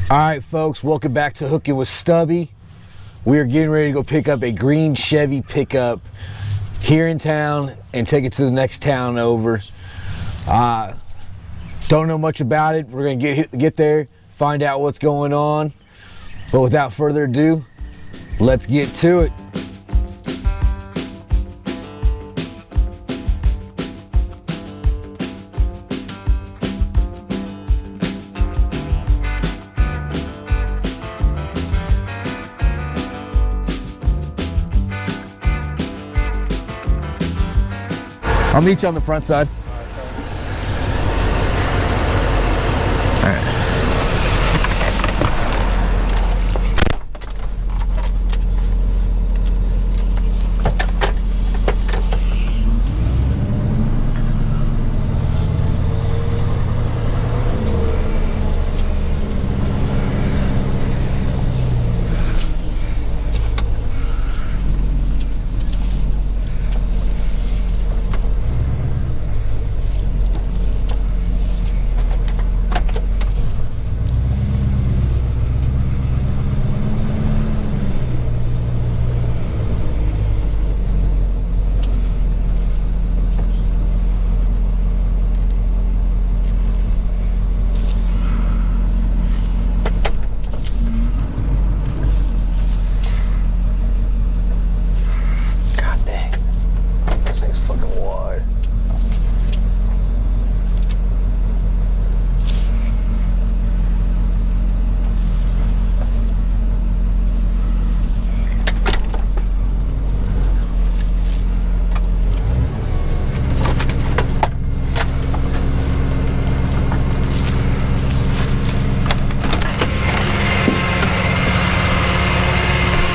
All right, folks, welcome back to Hooking with Stubby. We are getting ready to go pick up a green Chevy pickup here in town and take it to the next town over. Don't know much about it. We're gonna get there, find out what's going on. But without further ado, let's get to it. I'll meet you on the front side. All right.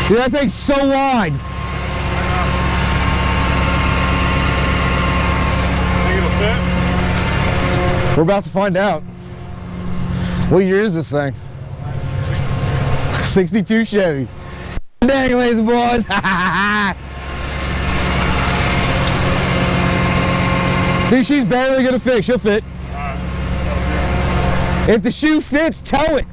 Dude, that thing's so wide. Think it'll fit? We're about to find out. What year is this thing? 62 Chevy. Dang, ladies and boys. Dude, she's barely gonna fit. She'll fit. If the shoe fits, tow it.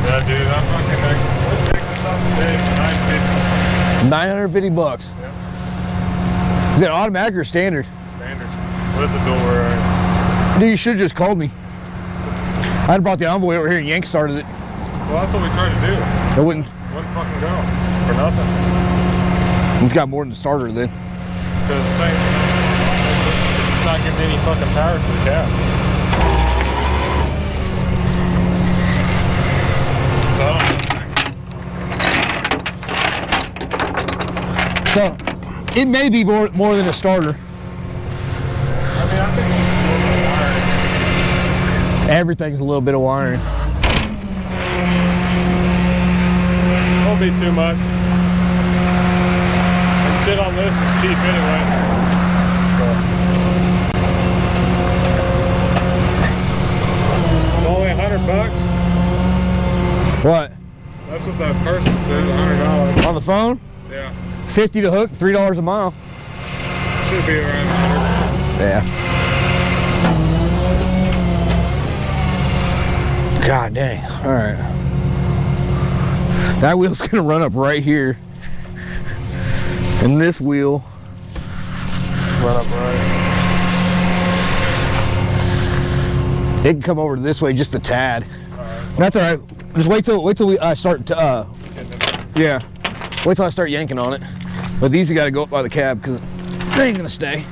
Yeah, dude, I'm fucking like, let's take this off today for $950. 950 bucks. Yep. Is it automatic or standard? Standard. With the door. Dude, you should have just called me. I'd have brought the envoy over here and Yank started it. Well, that's what we tried to do. It wouldn't. Wouldn't fucking go. For nothing. It's got more than the starter then. Because the thing, it's just not getting any fucking power to the cab. So, it may be more than a starter. I mean, I think it's just a little bit of wiring. Everything's a little bit of wiring. Won't be too much. And shit on this is cheap anyway. It's only $100. What? That's what that person said, $100. On the phone? Yeah. 50 to hook, $3 a mile. Should be around 100. Yeah. God dang. All right. That wheel's gonna run up right here. And this wheel. Run up right. It can come over this way just a tad. Alright. That's all right. Just wait till we start to, yeah. Wait till I start yanking on it. But these got to go up by the cab because they ain't gonna stay.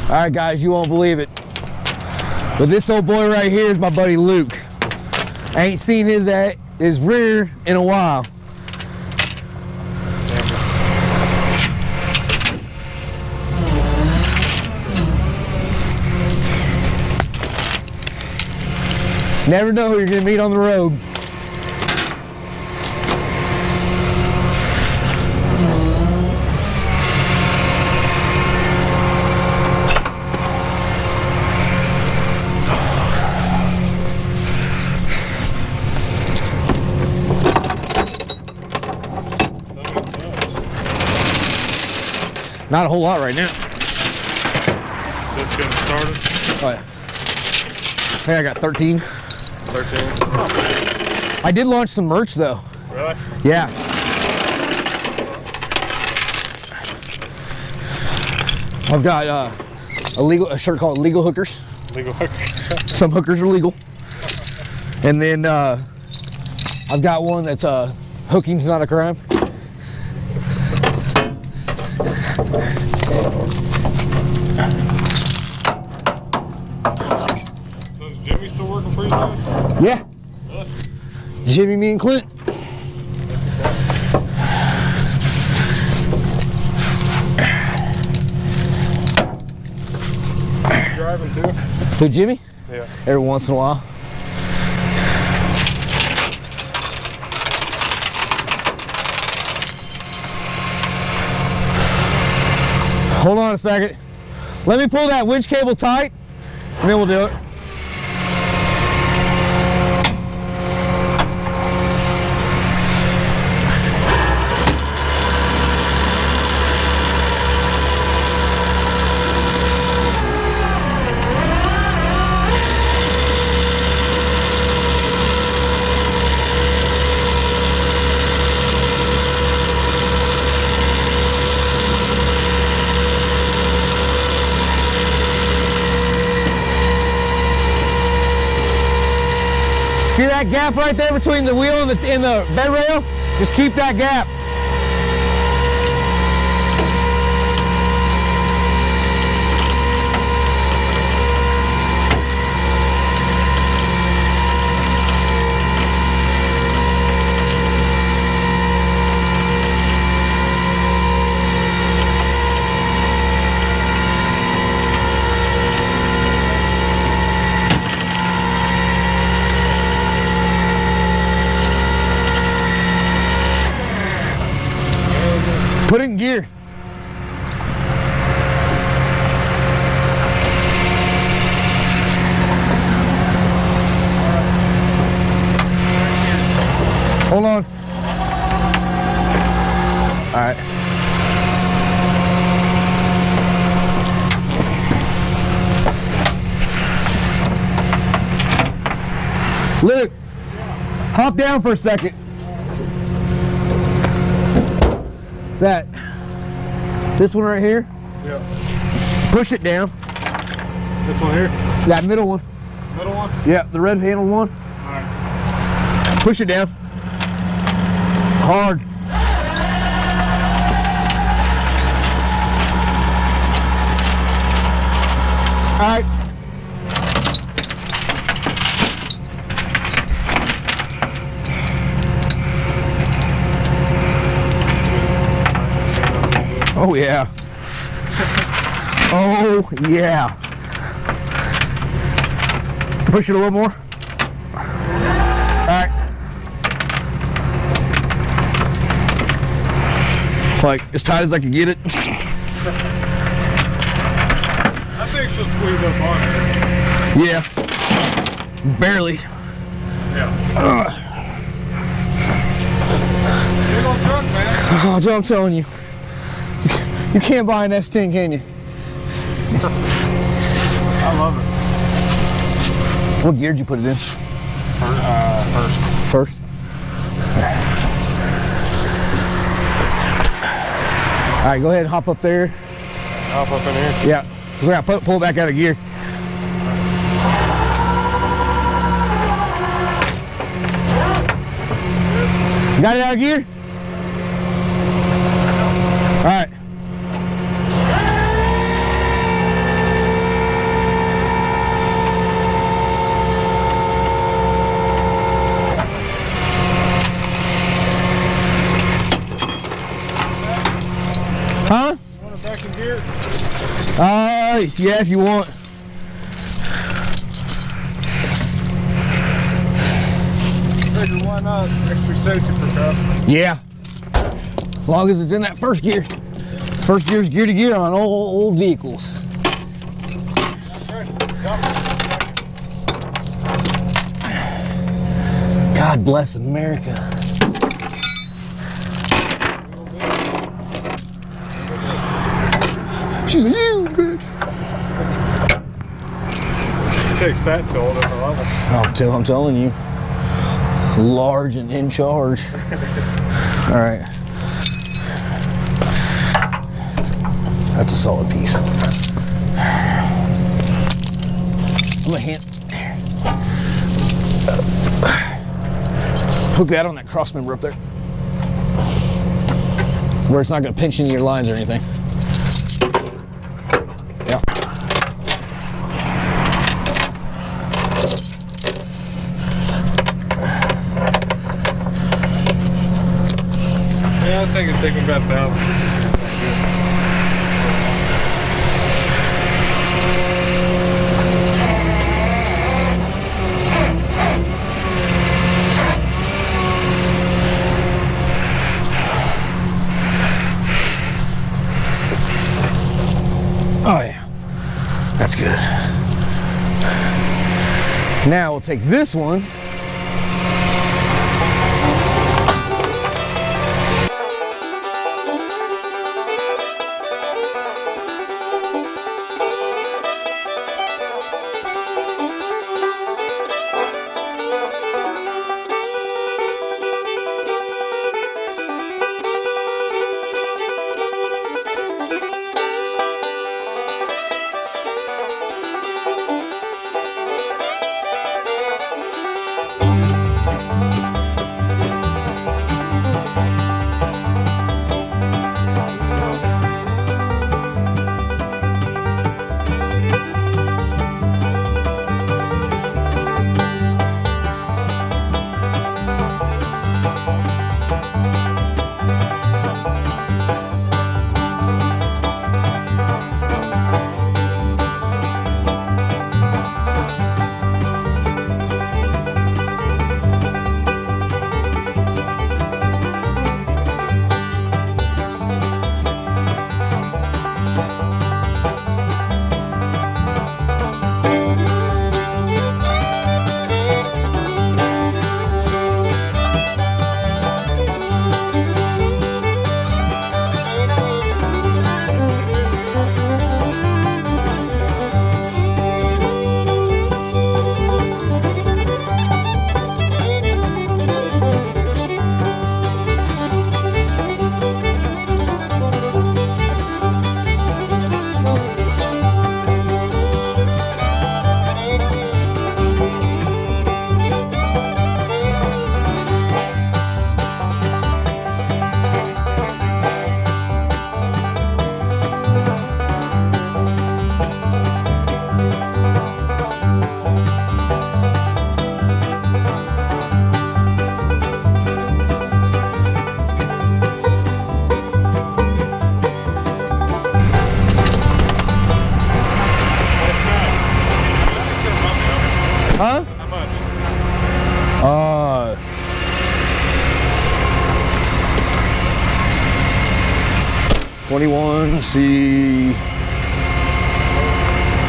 All right, guys, you won't believe it, but this old boy right here is my buddy Luke. I ain't seen his rear in a while. Never know who you're gonna meet on the road. Not a whole lot right now. Just getting started. Oh yeah. Hey, I got 13. 13. I did launch some merch though. Really? Yeah. I've got a shirt called Legal Hookers. Legal hookers. Some hookers are legal. And then I've got one that's hooking's not a crime. So is Jimmy still working for you guys? Yeah. Really? Jimmy, me, and Clint. Driving too? Who, Jimmy? Yeah. Every once in a while. Hold on a second. Let me pull that winch cable tight, and then we'll do it. See that gap right there between the wheel and the bed rail? Just keep that gap. Put it in gear. Hold on. All right. Luke, hop down for a second. This one right here. Yeah. Push it down. This one here? That middle one. Middle one? Yeah, the red handled one. Alright. Push it down. Hard. All right. Oh yeah. Oh yeah. Push it a little more. All right. Like as tight as I can get it. I think she'll squeeze up on it. Yeah. Barely. Yeah. Big old truck, man. Oh, that's what I'm telling you. You can't buy an S10, can you? I love it. What gear did you put it in? First. First? All right, go ahead and hop up there. Hop up in here? Yeah, we're gonna pull it back out of gear. You got it out of gear? All right. Huh? You want it back in gear? Yeah, if you want. Figure why not? Extra safety precaution. Yeah. As long as it's in that first gear. First gear's gear to gear on old vehicles. God bless America. She's a huge bitch. It takes fat to a whole different level. I'm telling you. Large and in charge. All right. That's a solid piece. I'm gonna hook that on that cross member up there, where it's not gonna pinch any of your lines or anything. Yeah. Yeah, I think it'd take me about 1,000. Oh yeah, that's good. Now we'll take this one. Huh? How much? 21, see,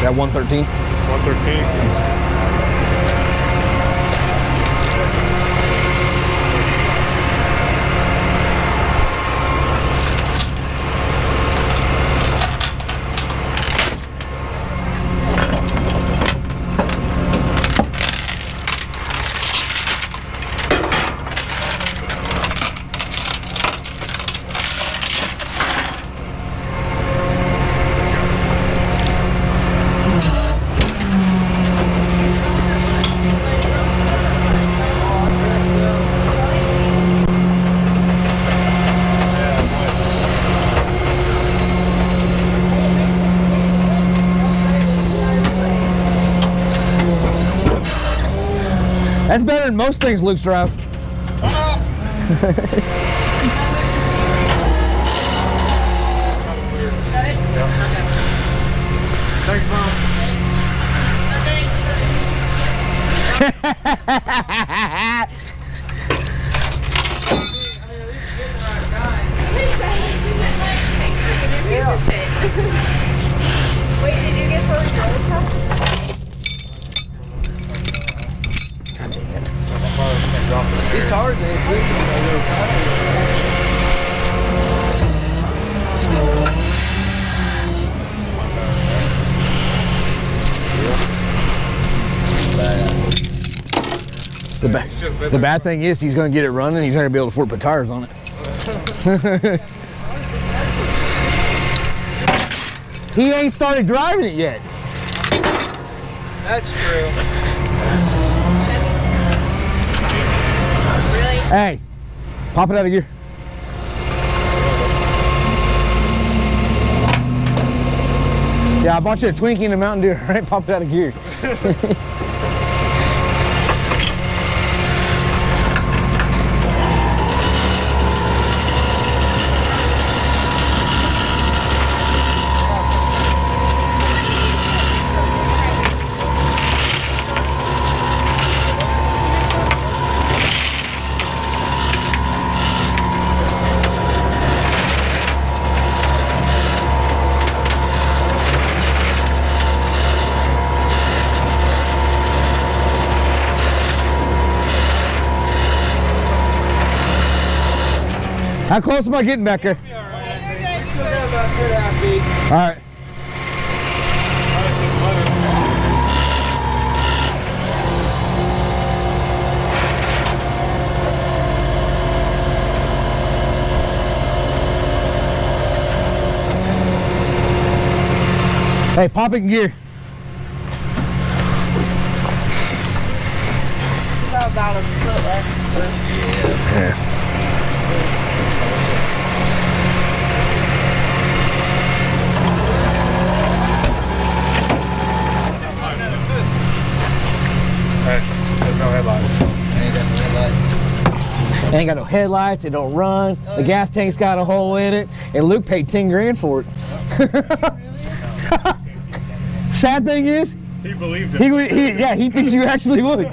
that 113? It's 113. That's better than most things Luke's drive. Thanks, Mom. Wait, did you get those road tough? These tires, man. The bad thing is he's going to get it running. He's not going to be able to afford to put tires on it. He ain't started driving it yet. That's true. Really? Hey, pop it out of gear. Yeah, I bought you a Twinkie and a Mountain Dew, right? Pop it out of gear. How close am I getting back there? Still got about 2.5 feet. All right. Hey, pop it in gear. Got about a foot left. Yeah. There's no headlights. Ain't got no headlights, it don't run, the gas tank's got a hole in it, and Luke paid 10 grand for it. Sad thing is, He believed it. he thinks you actually would.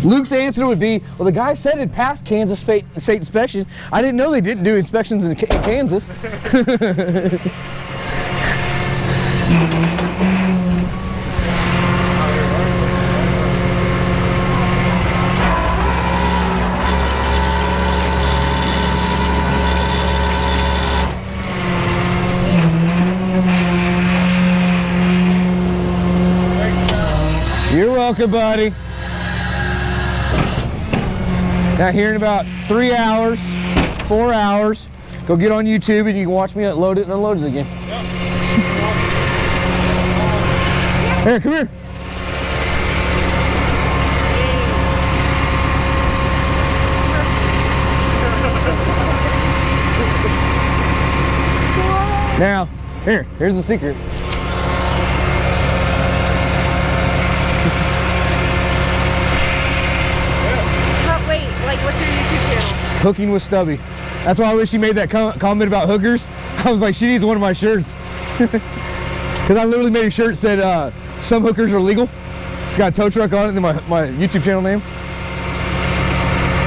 Luke's answer would be, well, the guy said it passed Kansas state inspection. I didn't know they didn't do inspections in Kansas. You're welcome, buddy. Now here in about 3 hours, 4 hours, go get on YouTube and you can watch me load it and unload it again. Here, come here. Now, here's the secret. Like, what's your YouTube channel? Hooking with Stubby. That's why I wish she made that comment about hookers. I was like, she needs one of my shirts. Because I literally made a shirt that said, some hookers are legal. It's got a tow truck on it and my YouTube channel name.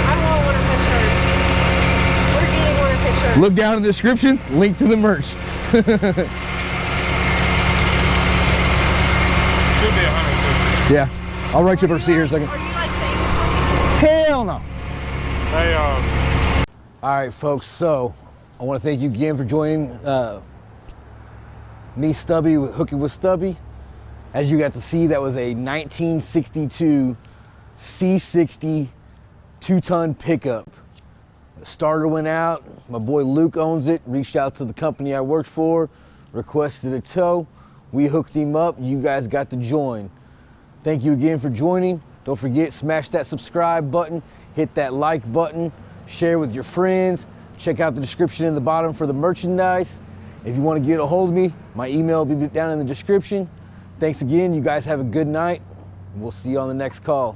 I want one of his shirts. We're getting one of his shirts. Look down in the description, link to the merch. Should be 150. Yeah, I'll write you up a receipt here in a second. Are you like famous? Hell no. Hey, All right, folks, so I want to thank you again for joining me, Stubby, with Hooking with Stubby. As you got to see, that was a 1962 C60 2-ton pickup. The starter went out. My boy Luke owns it, reached out to the company I worked for, requested a tow. We hooked him up. You guys got to join. Thank you again for joining. Don't forget, smash that subscribe button, hit that like button, share with your friends. Check out the description in the bottom for the merchandise. If you want to get a hold of me, my email will be down in the description. Thanks again. You guys have a good night. We'll see you on the next call.